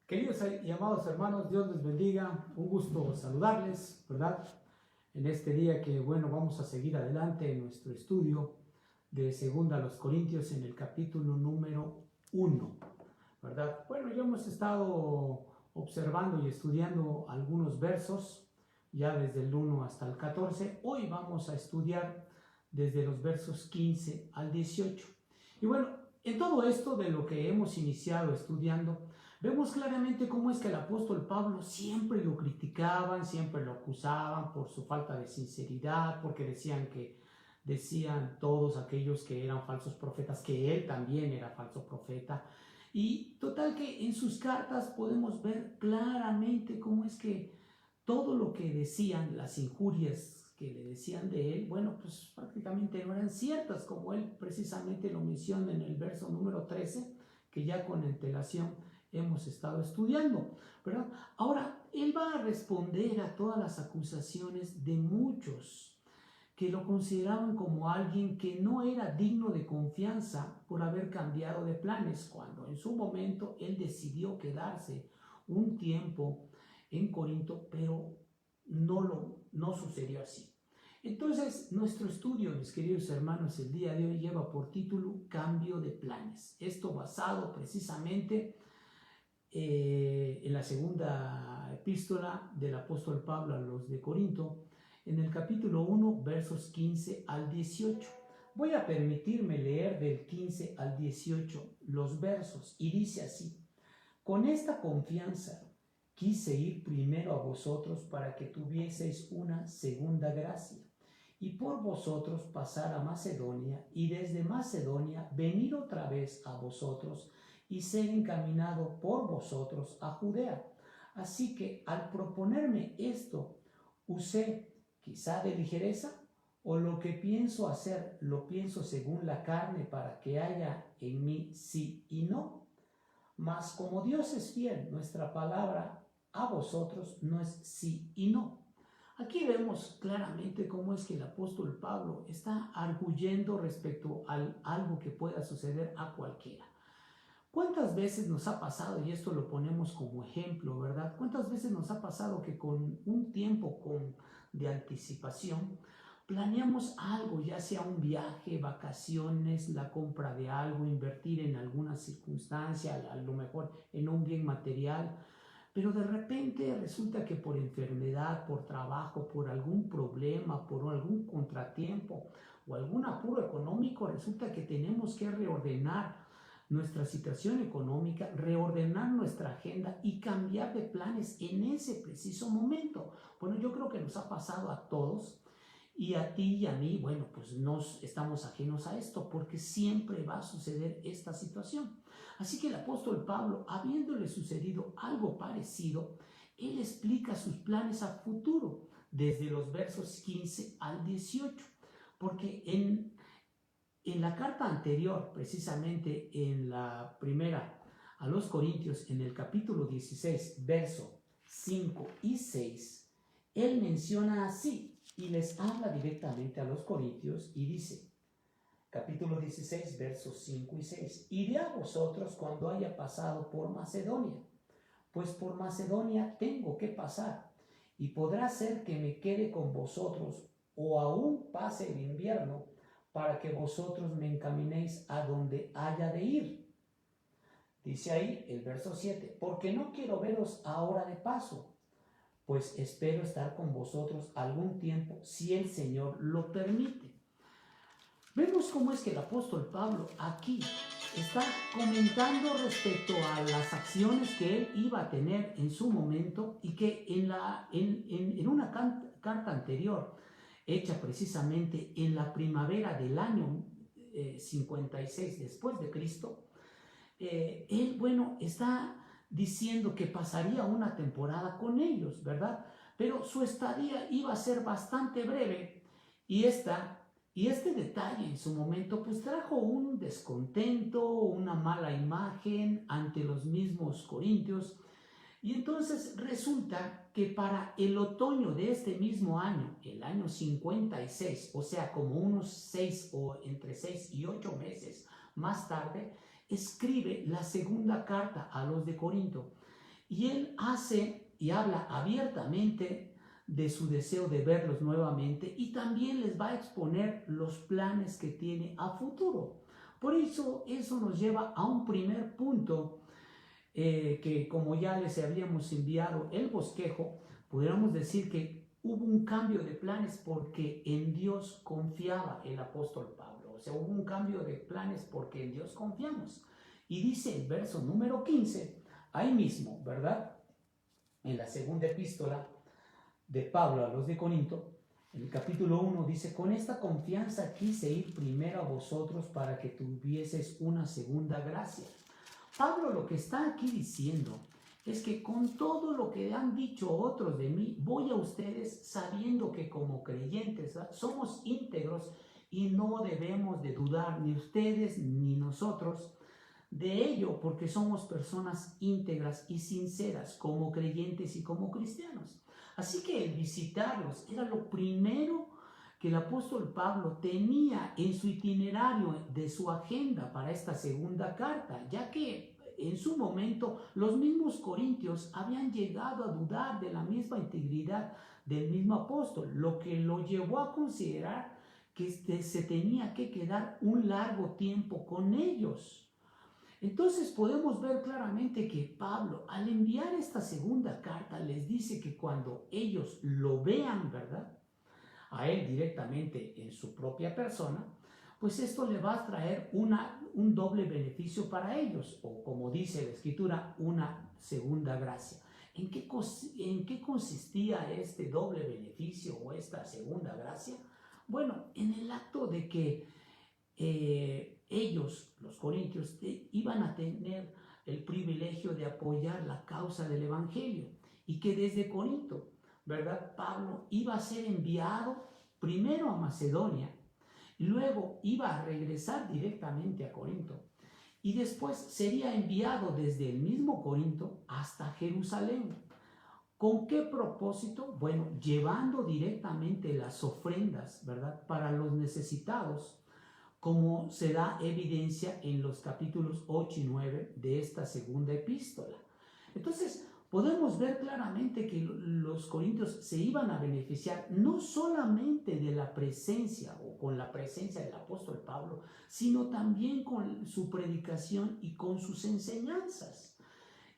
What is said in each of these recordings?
Queridos y amados hermanos, Dios les bendiga. Un gusto saludarles, ¿verdad? En este día que, bueno, vamos a seguir adelante en nuestro estudio de Segunda a los Corintios en el capítulo número 1, ¿verdad? Bueno, ya hemos estado observando y estudiando algunos versos, ya desde el 1 hasta el 14. Hoy vamos a estudiar desde los versos 15 al 18. Y bueno, en todo esto de lo que hemos iniciado estudiando, vemos claramente cómo es que el apóstol Pablo siempre lo criticaban, siempre lo acusaban por su falta de sinceridad, porque decían todos aquellos que eran falsos profetas, que él también era falso profeta. Y total que en sus cartas podemos ver claramente cómo es que todo lo que decían, las injurias que le decían de él, bueno, pues prácticamente no eran ciertas, como él precisamente lo menciona en el verso número 13, que ya con antelación hemos estado estudiando, ¿verdad? Ahora, él va a responder a todas las acusaciones de muchos que lo consideraban como alguien que no era digno de confianza por haber cambiado de planes, cuando en su momento él decidió quedarse un tiempo en Corinto, pero no sucedió así. Entonces, nuestro estudio, mis queridos hermanos, el día de hoy lleva por título Cambio de planes. Esto basado precisamente en la segunda epístola del apóstol Pablo a los de Corinto, en el capítulo 1, versos 15 al 18. Voy a permitirme leer del 15 al 18 los versos y dice así: con esta confianza quise ir primero a vosotros para que tuvieseis una segunda gracia, y por vosotros pasar a Macedonia, y desde Macedonia venir otra vez a vosotros, y ser encaminado por vosotros a Judea. Así que al proponerme esto, usé quizá de ligereza, o lo que pienso hacer lo pienso según la carne, para que haya en mí sí y no. Mas como Dios es fiel, nuestra palabra a vosotros no es sí y no. Aquí vemos claramente cómo es que el apóstol Pablo está arguyendo respecto a algo que pueda suceder a cualquiera. ¿Cuántas veces nos ha pasado, y esto lo ponemos como ejemplo, ¿verdad? ¿Cuántas veces nos ha pasado que con un tiempo de anticipación planeamos algo, ya sea un viaje, vacaciones, la compra de algo, invertir en alguna circunstancia, a lo mejor en un bien material, pero de repente resulta que por enfermedad, por trabajo, por algún problema, por algún contratiempo o algún apuro económico, resulta que tenemos que reordenar nuestra situación económica, reordenar nuestra agenda y cambiar de planes en ese preciso momento. Bueno, yo creo que nos ha pasado a todos, y a ti y a mí, bueno, pues no estamos ajenos a esto, porque siempre va a suceder esta situación. Así que el apóstol Pablo, habiéndole sucedido algo parecido, él explica sus planes a futuro desde los versos 15 al 18, porque en la carta anterior, precisamente en la primera a los Corintios, en el capítulo 16, verso 5 y 6, él menciona así y les habla directamente a los Corintios y dice, capítulo 16, versos 5 y 6, iré a vosotros cuando haya pasado por Macedonia, pues por Macedonia tengo que pasar, y podrá ser que me quede con vosotros o aún pase el invierno, para que vosotros me encaminéis a donde haya de ir. Dice ahí el verso 7, porque no quiero veros ahora de paso, pues espero estar con vosotros algún tiempo, si el Señor lo permite. Vemos cómo es que el apóstol Pablo aquí está comentando respecto a las acciones que él iba a tener en su momento, y que en una carta anterior, hecha precisamente en la primavera del año 56 después de Cristo, él, bueno, está diciendo que pasaría una temporada con ellos, ¿verdad? Pero su estadía iba a ser bastante breve, y este detalle en su momento pues trajo un descontento, una mala imagen ante los mismos corintios. Y entonces resulta que para el otoño de este mismo año, el año 56, o sea, como unos 6 o entre 6 y 8 meses más tarde, escribe la segunda carta a los de Corinto. Y él hace y habla abiertamente de su deseo de verlos nuevamente y también les va a exponer los planes que tiene a futuro. Por eso nos lleva a un primer punto que, como ya les habíamos enviado el bosquejo, pudiéramos decir que hubo un cambio de planes porque en Dios confiaba el apóstol Pablo. O sea, hubo un cambio de planes porque en Dios confiamos. Y dice el verso número 15, ahí mismo, ¿verdad? En la segunda epístola de Pablo a los de Corinto, en el capítulo 1 dice: con esta confianza quise ir primero a vosotros para que tuvieseis una segunda gracia. Pablo lo que está aquí diciendo es que con todo lo que han dicho otros de mí, voy a ustedes sabiendo que como creyentes, ¿verdad?, somos íntegros y no debemos de dudar ni ustedes ni nosotros de ello, porque somos personas íntegras y sinceras como creyentes y como cristianos. Así que el visitarlos era lo primero que el apóstol Pablo tenía en su itinerario de su agenda para esta segunda carta, ya que en su momento los mismos corintios habían llegado a dudar de la misma integridad del mismo apóstol, lo que lo llevó a considerar que se tenía que quedar un largo tiempo con ellos. Entonces podemos ver claramente que Pablo, al enviar esta segunda carta, les dice que cuando ellos lo vean, ¿verdad?, a él directamente en su propia persona, pues esto le va a traer un doble beneficio para ellos, o como dice la Escritura, una segunda gracia. ¿En qué consistía este doble beneficio o esta segunda gracia? Bueno, en el acto de que ellos, los corintios, iban a tener el privilegio de apoyar la causa del Evangelio y que desde Corinto, ¿verdad?, Pablo iba a ser enviado primero a Macedonia y luego iba a regresar directamente a Corinto y después sería enviado desde el mismo Corinto hasta Jerusalén. ¿Con qué propósito? Bueno, llevando directamente las ofrendas, ¿verdad?, para los necesitados, como se da evidencia en los capítulos 8 y 9 de esta segunda epístola. Entonces, podemos ver claramente que los corintios se iban a beneficiar no solamente de la presencia o con la presencia del apóstol Pablo, sino también con su predicación y con sus enseñanzas.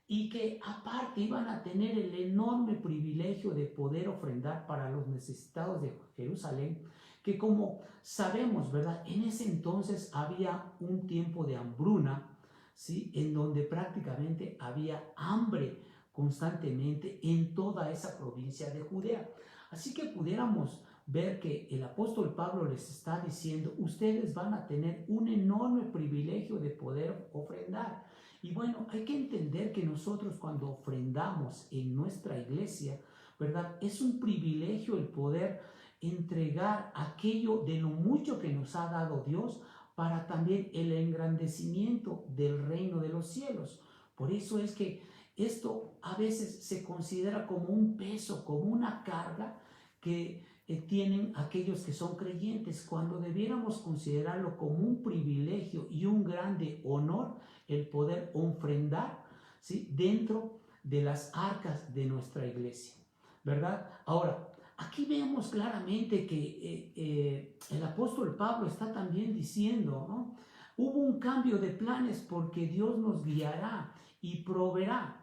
Y que aparte iban a tener el enorme privilegio de poder ofrendar para los necesitados de Jerusalén, que como sabemos, ¿verdad?, en ese entonces había un tiempo de hambruna, ¿sí?, en donde prácticamente había hambre constantemente en toda esa provincia de Judea. Así que pudiéramos ver que el apóstol Pablo les está diciendo: ustedes van a tener un enorme privilegio de poder ofrendar. Y bueno, hay que entender que nosotros cuando ofrendamos en nuestra iglesia, ¿verdad?, es un privilegio el poder entregar aquello de lo mucho que nos ha dado Dios para también el engrandecimiento del reino de los cielos. Por eso es que esto a veces se considera como un peso, como una carga que tienen aquellos que son creyentes, cuando debiéramos considerarlo como un privilegio y un grande honor el poder ofrendar, ¿sí?, dentro de las arcas de nuestra iglesia, ¿verdad? Ahora, aquí vemos claramente que el apóstol Pablo está también diciendo, ¿no?, hubo un cambio de planes porque Dios nos guiará y proveerá.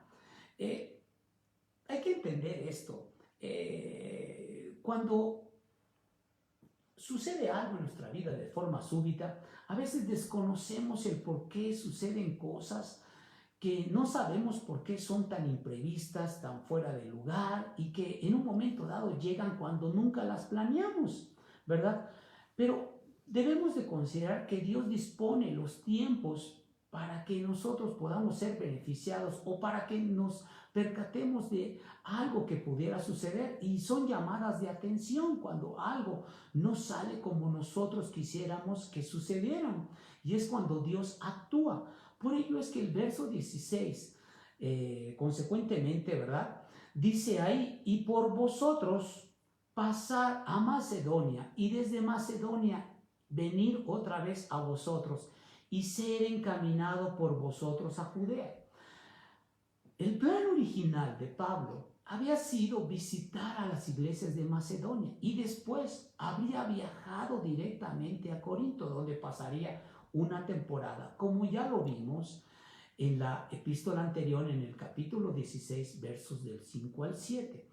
Hay que entender esto. Cuando sucede algo en nuestra vida de forma súbita, a veces desconocemos el por qué suceden cosas que no sabemos por qué son tan imprevistas, tan fuera de lugar y que en un momento dado llegan cuando nunca las planeamos, ¿verdad? Pero debemos de considerar que Dios dispone los tiempos para que nosotros podamos ser beneficiados o para que nos percatemos de algo que pudiera suceder, y son llamadas de atención cuando algo no sale como nosotros quisiéramos que sucedieran, y es cuando Dios actúa. Por ello es que el verso 16, consecuentemente, ¿verdad?, dice ahí: y por vosotros pasar a Macedonia, y desde Macedonia venir otra vez a vosotros, y ser encaminado por vosotros a Judea. el plan original de Pablo había sido visitar a las iglesias de Macedonia y después habría viajado directamente a Corinto, donde pasaría una temporada, como ya lo vimos en la epístola anterior, en el capítulo 16, versos del 5 al 7.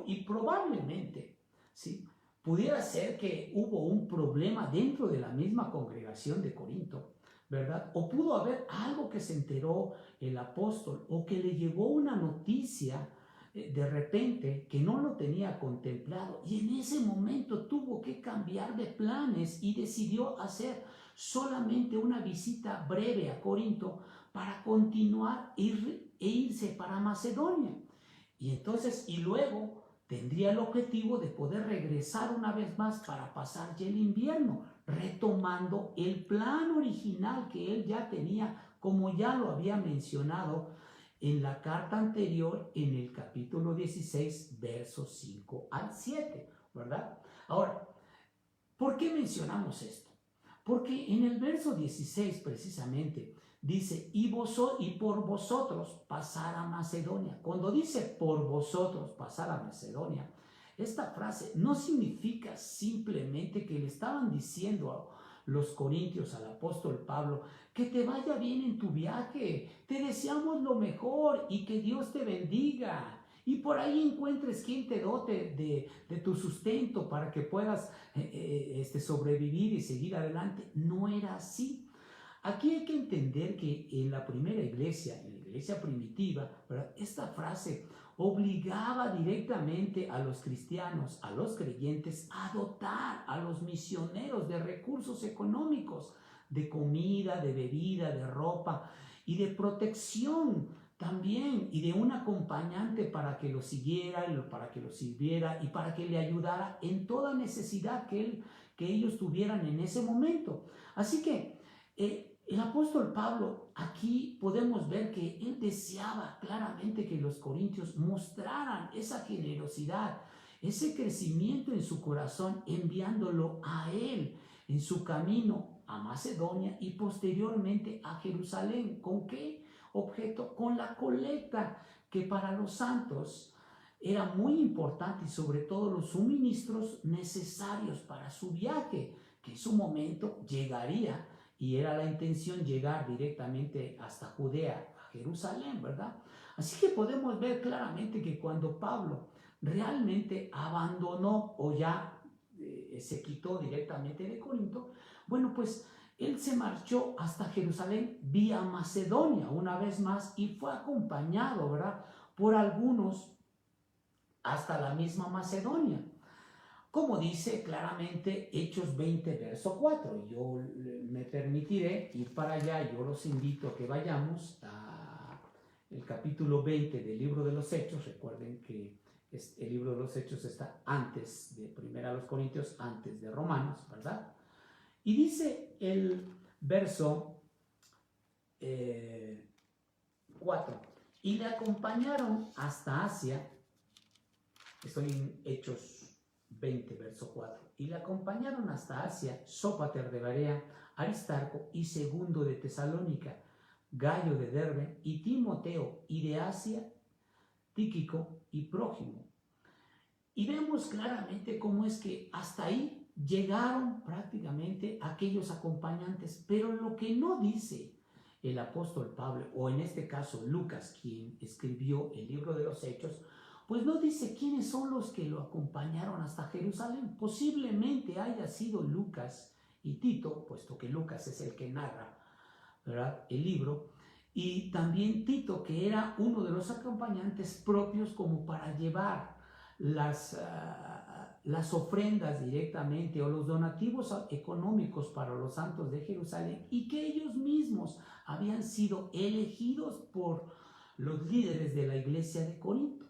Y probablemente, ¿sí?, pudiera ser que hubo un problema dentro de la misma congregación de Corinto, ¿verdad? O pudo haber algo que se enteró el apóstol o que le llegó una noticia de repente que no lo tenía contemplado y en ese momento tuvo que cambiar de planes y decidió hacer solamente una visita breve a Corinto para continuar e irse para Macedonia. Y entonces, y luego tendría el objetivo de poder regresar una vez más para pasar ya el invierno, retomando el plan original que él ya tenía, como ya lo había mencionado en la carta anterior, en el capítulo 16, versos 5 al 7, ¿verdad? Ahora, ¿por qué mencionamos esto? Porque en el verso 16 precisamente dice, y por vosotros pasar a Macedonia. Cuando dice por vosotros pasar a Macedonia, esta frase no significa simplemente que le estaban diciendo a los corintios, al apóstol Pablo, que te vaya bien en tu viaje, te deseamos lo mejor y que Dios te bendiga. Y por ahí encuentres quien te dote de tu sustento para que puedas sobrevivir y seguir adelante. No era así. Aquí hay que entender que en la primera iglesia, en la iglesia primitiva, ¿verdad?, esta frase obligaba directamente a los cristianos, a los creyentes, a dotar a los misioneros de recursos económicos, de comida, de bebida, de ropa y de protección también, y de un acompañante para que lo siguiera, para que lo sirviera y para que le ayudara en toda necesidad que ellos tuvieran en ese momento. Así que el apóstol Pablo, aquí podemos ver que él deseaba claramente que los corintios mostraran esa generosidad, ese crecimiento en su corazón, enviándolo a él en su camino a Macedonia y posteriormente a Jerusalén. ¿Con qué objeto? Con la colecta, que para los santos era muy importante, y sobre todo los suministros necesarios para su viaje, que en su momento llegaría, y era la intención llegar directamente hasta Judea, a Jerusalén, ¿verdad? Así que podemos ver claramente que cuando Pablo realmente abandonó o ya se quitó directamente de Corinto, bueno, pues él se marchó hasta Jerusalén vía Macedonia una vez más y fue acompañado, ¿verdad?, por algunos hasta la misma Macedonia. Como dice claramente Hechos 20, verso 4. Yo me permitiré ir para allá, yo los invito a que vayamos al capítulo 20 del libro de los Hechos. Recuerden que el libro de los Hechos está antes de 1 Corintios, antes de Romanos, ¿verdad? Y dice el verso 4, y le acompañaron hasta Asia. Estoy en Hechos 20, verso 4. Y le acompañaron hasta Asia Sópater de Berea, Aristarco y Segundo de Tesalónica, Gallo de Derbe y Timoteo, y de Asia Tíquico y Prójimo. Y vemos claramente cómo es que hasta ahí llegaron prácticamente aquellos acompañantes, pero lo que no dice el apóstol Pablo, o en este caso Lucas, quien escribió el libro de los Hechos, pues no dice quiénes son los que lo acompañaron hasta Jerusalén. Posiblemente haya sido Lucas y Tito, puesto que Lucas es el que narra, ¿verdad?, el libro, y también Tito, que era uno de los acompañantes propios como para llevar las ofrendas directamente o los donativos económicos para los santos de Jerusalén, y que ellos mismos habían sido elegidos por los líderes de la iglesia de Corinto,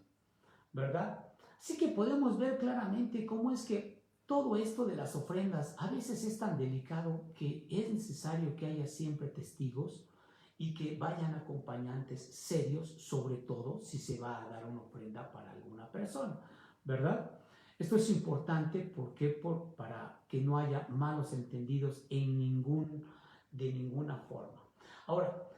¿verdad? Así que podemos ver claramente cómo es que todo esto de las ofrendas a veces es tan delicado que es necesario que haya siempre testigos y que vayan acompañantes serios, sobre todo si se va a dar una ofrenda para alguna persona, ¿verdad? Esto es importante porque para que no haya malos entendidos de ninguna forma. Ahora,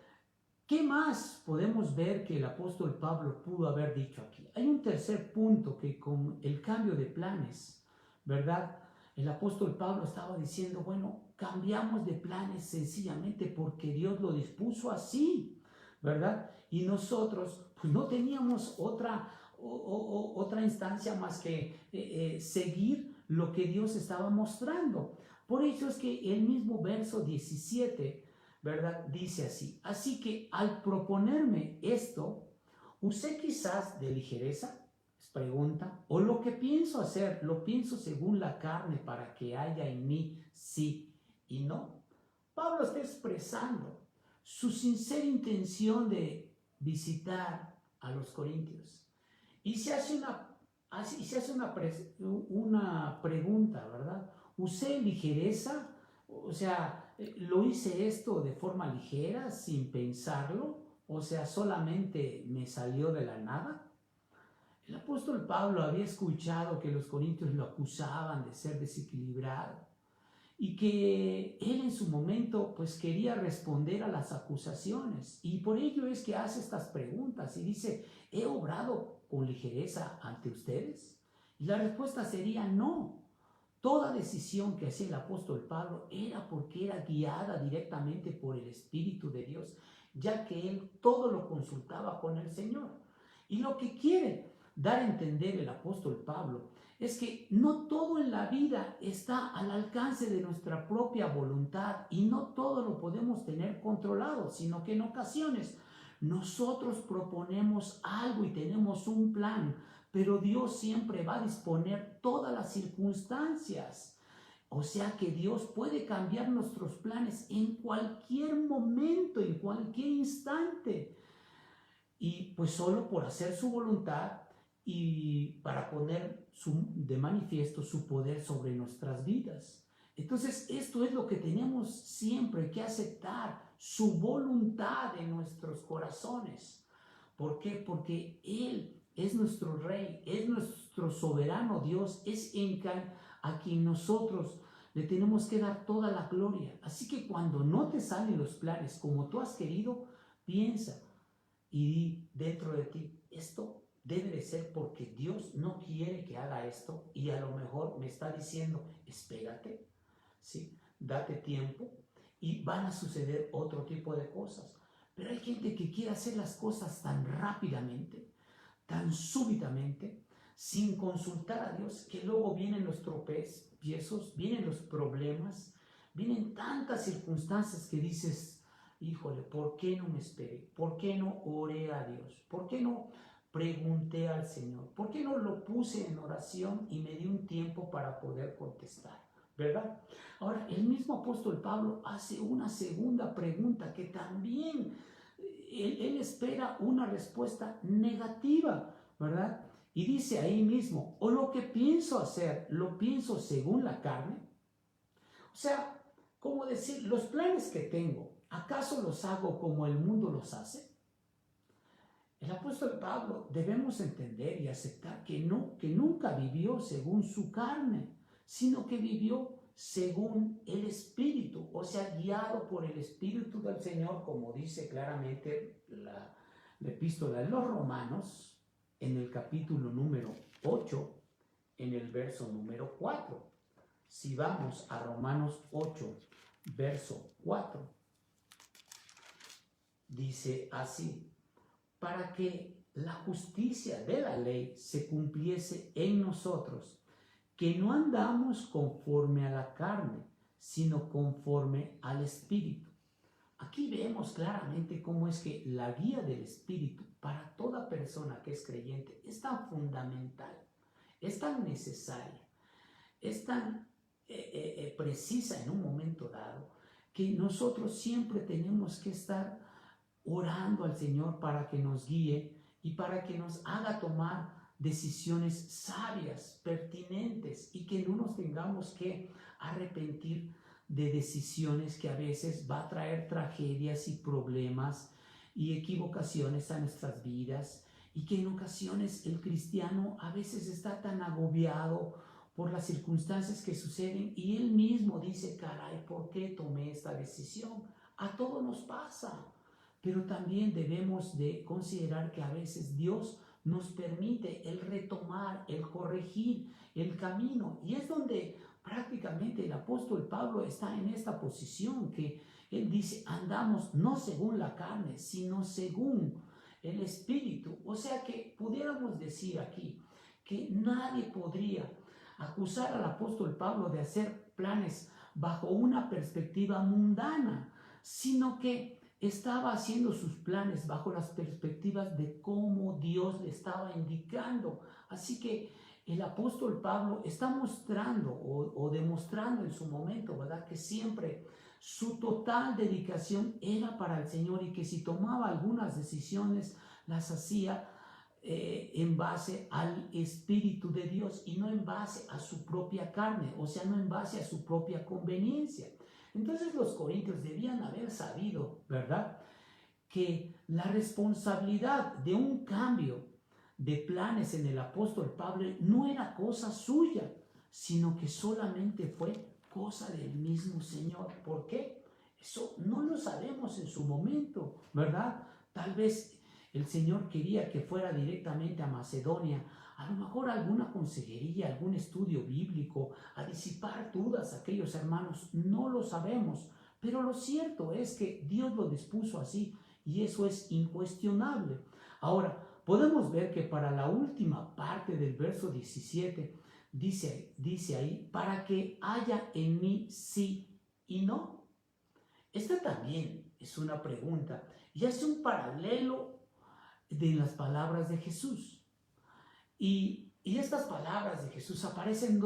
¿Qué más podemos ver que el apóstol Pablo pudo haber dicho aquí? Hay un tercer punto que con el cambio de planes, ¿verdad? El apóstol Pablo estaba diciendo, bueno, cambiamos de planes sencillamente porque Dios lo dispuso así, ¿verdad? Y nosotros pues no teníamos otra instancia más que seguir lo que Dios estaba mostrando. Por eso es que el mismo verso 17, ¿verdad? Dice así: así que al proponerme esto, usé quizás de ligereza, pregunta, o lo que pienso hacer, lo pienso según la carne para que haya en mí sí y no. Pablo está expresando su sincera intención de visitar a los corintios y se hace una pregunta, ¿verdad? ¿Usé ligereza? O sea, ¿lo hice esto de forma ligera, sin pensarlo? O sea, ¿solamente me salió de la nada? El apóstol Pablo había escuchado que los corintios lo acusaban de ser desequilibrado y que él en su momento pues quería responder a las acusaciones, y por ello es que hace estas preguntas y dice: ¿he obrado con ligereza ante ustedes? Y la respuesta sería no. Toda decisión que hacía el apóstol Pablo era porque era guiada directamente por el Espíritu de Dios, ya que él todo lo consultaba con el Señor. Y lo que quiere dar a entender el apóstol Pablo es que no todo en la vida está al alcance de nuestra propia voluntad y no todo lo podemos tener controlado, sino que en ocasiones nosotros proponemos algo y tenemos un plan, pero Dios siempre va a disponer todas las circunstancias. O sea que Dios puede cambiar nuestros planes en cualquier momento, en cualquier instante. Y pues solo por hacer su voluntad y para poner de manifiesto su poder sobre nuestras vidas. Entonces, esto es lo que tenemos siempre que aceptar, su voluntad en nuestros corazones. ¿Por qué? Porque Él es nuestro Rey, es nuestro soberano Dios, es a quien nosotros le tenemos que dar toda la gloria. Así que cuando no te salen los planes como tú has querido, piensa y di dentro de ti: esto debe de ser porque Dios no quiere que haga esto, y a lo mejor me está diciendo: espérate, ¿sí? Date tiempo y van a suceder otro tipo de cosas. Pero hay gente que quiere hacer las cosas tan rápidamente, tan súbitamente, sin consultar a Dios, que luego vienen los tropiezos, vienen los problemas, vienen tantas circunstancias que dices: híjole, ¿por qué no me esperé? ¿Por qué no oré a Dios? ¿Por qué no pregunté al Señor? ¿Por qué no lo puse en oración y me di un tiempo para poder contestar? ¿Verdad? Ahora, el mismo apóstol Pablo hace una segunda pregunta que también él espera una respuesta negativa, ¿verdad? Y dice ahí mismo: o lo que pienso hacer, lo pienso según la carne. O sea, como decir, los planes que tengo, ¿acaso los hago como el mundo los hace? El apóstol Pablo debemos entender y aceptar que nunca vivió según su carne, sino que vivió según el Espíritu, o sea, guiado por el Espíritu del Señor, como dice claramente la epístola de los Romanos en el capítulo número 8, en el verso número 4. Si vamos a Romanos 8, verso 4, dice así: para que la justicia de la ley se cumpliese en nosotros, que no andamos conforme a la carne, sino conforme al Espíritu. Aquí vemos claramente cómo es que la guía del Espíritu para toda persona que es creyente es tan fundamental, es tan necesaria, es tan precisa en un momento dado, que nosotros siempre tenemos que estar orando al Señor para que nos guíe y para que nos haga tomar decisiones sabias, pertinentes, y que no nos tengamos que arrepentir de decisiones que a veces va a traer tragedias y problemas y equivocaciones a nuestras vidas, y que en ocasiones el cristiano a veces está tan agobiado por las circunstancias que suceden y él mismo dice: caray, ¿por qué tomé esta decisión? A todos nos pasa. pero también debemos de considerar que a veces Dios nos permite el retomar, el corregir el camino. Y es donde prácticamente el apóstol Pablo está en esta posición, que él dice, andamos no según la carne, sino según el Espíritu. O sea que pudiéramos decir aquí que nadie podría acusar al apóstol Pablo de hacer planes bajo una perspectiva mundana, sino que estaba haciendo sus planes bajo las perspectivas de cómo Dios le estaba indicando. Así que el apóstol Pablo está mostrando o demostrando en su momento, ¿verdad?, que siempre su total dedicación era para el Señor y que si tomaba algunas decisiones las hacía en base al Espíritu de Dios y no en base a su propia carne, o sea, no en base a su propia conveniencia. Entonces los corintios debían haber sabido, ¿verdad?, que la responsabilidad de un cambio de planes en el apóstol Pablo no era cosa suya, sino que solamente fue cosa del mismo Señor. ¿Por qué? Eso no lo sabemos en su momento, ¿verdad? Tal vez el Señor quería que fuera directamente a Macedonia, a lo mejor alguna consejería, algún estudio bíblico, a disipar dudas a aquellos hermanos, no lo sabemos, pero lo cierto es que Dios lo dispuso así y eso es incuestionable. Ahora, podemos ver que para la última parte del verso 17 dice ahí, para que haya en mí sí y no. Esta también es una pregunta y hace un paralelo de las palabras de Jesús. Y estas palabras de Jesús aparecen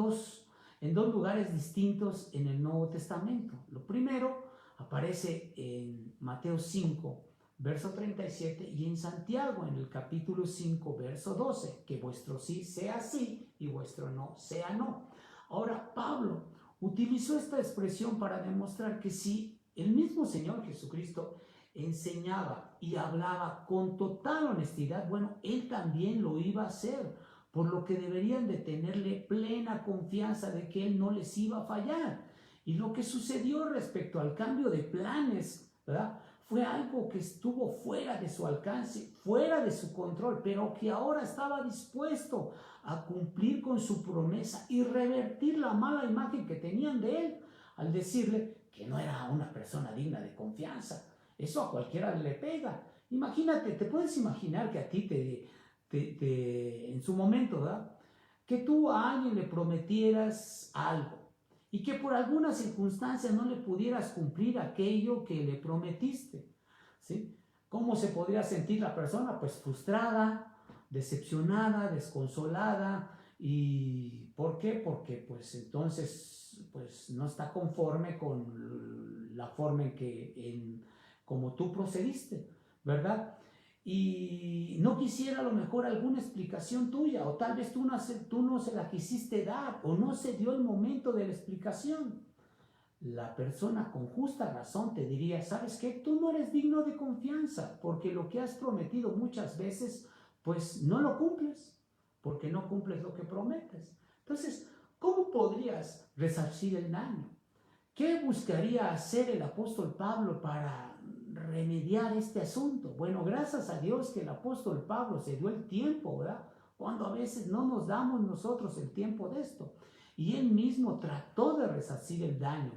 en dos lugares distintos en el Nuevo Testamento. Lo primero aparece en Mateo 5, verso 37, y en Santiago, en el capítulo 5, verso 12, que vuestro sí sea sí y vuestro no sea no. Ahora, Pablo utilizó esta expresión para demostrar que si el mismo Señor Jesucristo enseñaba y hablaba con total honestidad, bueno, él también lo iba a hacer, por lo que deberían de tenerle plena confianza de que él no les iba a fallar. Y lo que sucedió respecto al cambio de planes, ¿verdad?, fue algo que estuvo fuera de su alcance, fuera de su control, pero que ahora estaba dispuesto a cumplir con su promesa y revertir la mala imagen que tenían de él, al decirle que no era una persona digna de confianza. Eso a cualquiera le pega. Imagínate, te puedes imaginar que a ti en su momento, ¿verdad?, que tú a alguien le prometieras algo y que por alguna circunstancia no le pudieras cumplir aquello que le prometiste, ¿sí? ¿Cómo se podría sentir la persona? Pues frustrada, decepcionada, desconsolada. ¿Y por qué? Porque pues entonces pues no está conforme con la forma como tú procediste, ¿verdad? Y no quisiera a lo mejor alguna explicación tuya, o tal vez tú no se la quisiste dar, o no se dio el momento de la explicación. La persona con justa razón te diría, ¿sabes qué? Tú no eres digno de confianza, porque lo que has prometido muchas veces, pues no lo cumples, porque no cumples lo que prometes. Entonces, ¿cómo podrías resarcir el daño? ¿Qué buscaría hacer el apóstol Pablo para remediar este asunto? Bueno, gracias a Dios que el apóstol Pablo se dio el tiempo, ¿verdad?, cuando a veces no nos damos nosotros el tiempo de esto. Y él mismo trató de resarcir el daño.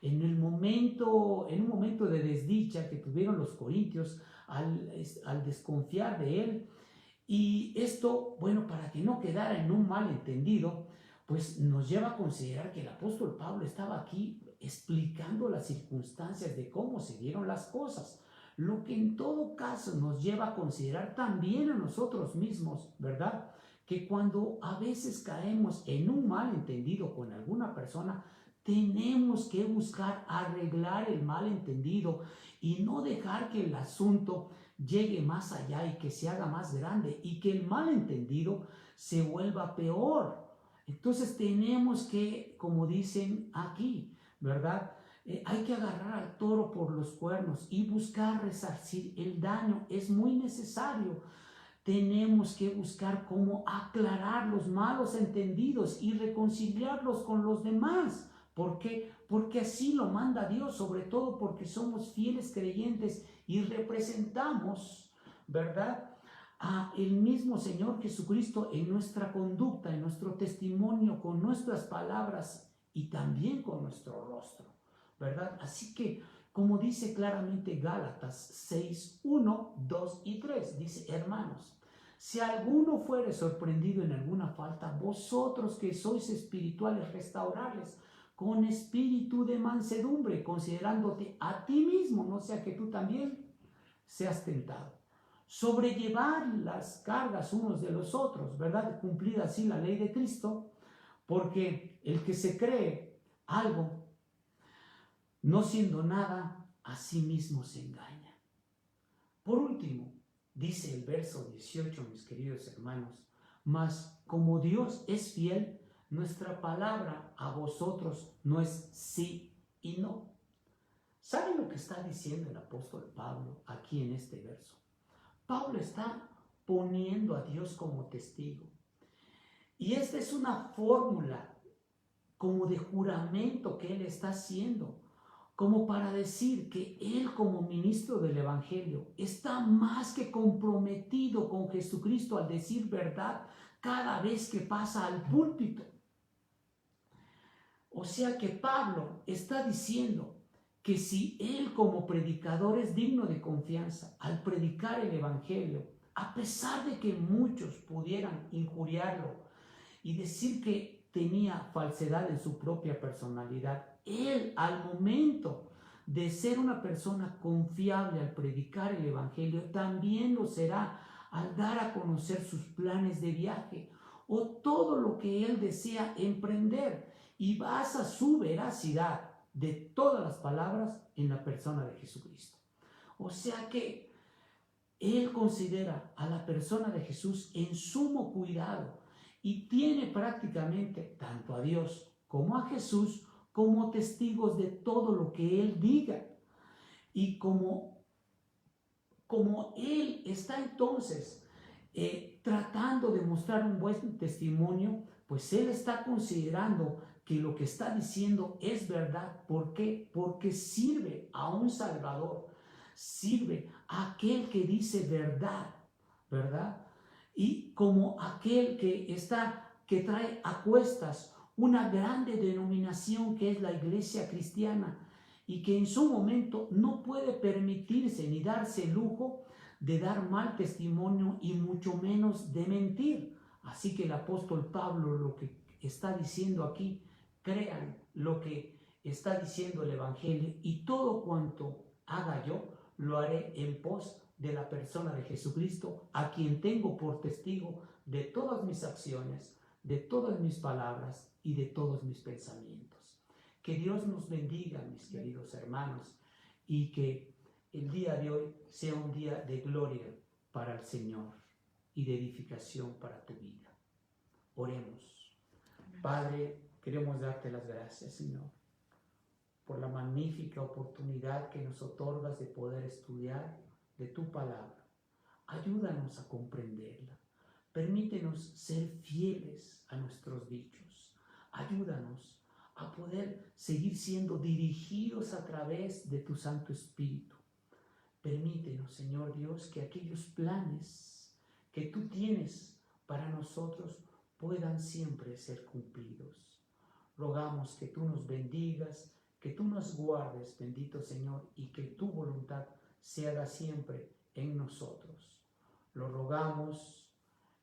En un momento de desdicha que tuvieron los corintios al desconfiar de él. Y esto, bueno, para que no quedara en un malentendido, pues nos lleva a considerar que el apóstol Pablo estaba aquí explicando las circunstancias de cómo se dieron las cosas, lo que en todo caso nos lleva a considerar también a nosotros mismos, ¿verdad?, que cuando a veces caemos en un malentendido con alguna persona, tenemos que buscar arreglar el malentendido y no dejar que el asunto llegue más allá y que se haga más grande y que el malentendido se vuelva peor. Entonces tenemos que, como dicen aquí, ¿verdad?, hay que agarrar al toro por los cuernos y buscar resarcir el daño. Es muy necesario. Tenemos que buscar cómo aclarar los malos entendidos y reconciliarlos con los demás. ¿Por qué? Porque así lo manda Dios, sobre todo porque somos fieles creyentes y representamos, ¿verdad?, a el mismo Señor Jesucristo en nuestra conducta, en nuestro testimonio, con nuestras palabras y también con nuestro rostro, ¿verdad? Así que, como dice claramente Gálatas 6, 1, 2 y 3, dice: hermanos, si alguno fuere sorprendido en alguna falta, vosotros que sois espirituales, restaurarles con espíritu de mansedumbre, considerándote a ti mismo, no sea que tú también seas tentado. Sobrellevar las cargas unos de los otros, ¿verdad? Cumplida así la ley de Cristo, porque el que se cree algo, no siendo nada, a sí mismo se engaña. Por último, dice el verso 18, mis queridos hermanos: mas como Dios es fiel, nuestra palabra a vosotros no es sí y no. ¿Saben lo que está diciendo el apóstol Pablo aquí en este verso? Pablo está poniendo a Dios como testigo. Y esta es una fórmula como de juramento que él está haciendo, como para decir que él, como ministro del Evangelio, está más que comprometido con Jesucristo al decir verdad cada vez que pasa al púlpito. O sea que Pablo está diciendo que si él como predicador es digno de confianza al predicar el Evangelio, a pesar de que muchos pudieran injuriarlo y decir que tenía falsedad en su propia personalidad, él, al momento de ser una persona confiable al predicar el Evangelio, también lo será al dar a conocer sus planes de viaje o todo lo que él desea emprender, y basa su veracidad de todas las palabras en la persona de Jesucristo. O sea que él considera a la persona de Jesús en sumo cuidado y tiene prácticamente tanto a Dios como a Jesús como testigos de todo lo que él diga. Y como él está entonces tratando de mostrar un buen testimonio, pues él está considerando que lo que está diciendo es verdad. ¿Por qué? Porque sirve a un Salvador, sirve a aquel que dice verdad, ¿verdad? Y como aquel que trae a cuestas una grande denominación que es la Iglesia Cristiana, y que en su momento no puede permitirse ni darse el lujo de dar mal testimonio y mucho menos de mentir. Así que el apóstol Pablo lo que está diciendo aquí: crean lo que está diciendo el Evangelio, y todo cuanto haga yo lo haré en pos de la persona de Jesucristo, a quien tengo por testigo de todas mis acciones, de todas mis palabras y de todos mis pensamientos. Que Dios nos bendiga, mis queridos hermanos, y que el día de hoy sea un día de gloria para el Señor y de edificación para tu vida. Oremos. Padre, queremos darte las gracias, Señor, por la magnífica oportunidad que nos otorgas de poder estudiar de tu palabra. Ayúdanos a comprenderla. Permítenos ser fieles a nuestros dichos. Ayúdanos a poder seguir siendo dirigidos a través de tu Santo Espíritu. Permítenos, Señor Dios, que aquellos planes que tú tienes para nosotros puedan siempre ser cumplidos. Rogamos que tú nos bendigas, que tú nos guardes, bendito Señor, y que tu voluntad se haga siempre en nosotros. Lo rogamos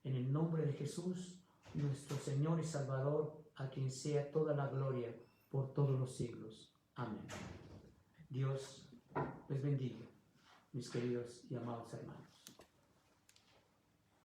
en el nombre de Jesús, nuestro Señor y Salvador, a quien sea toda la gloria por todos los siglos. Amén. Dios les bendiga, mis queridos y amados hermanos.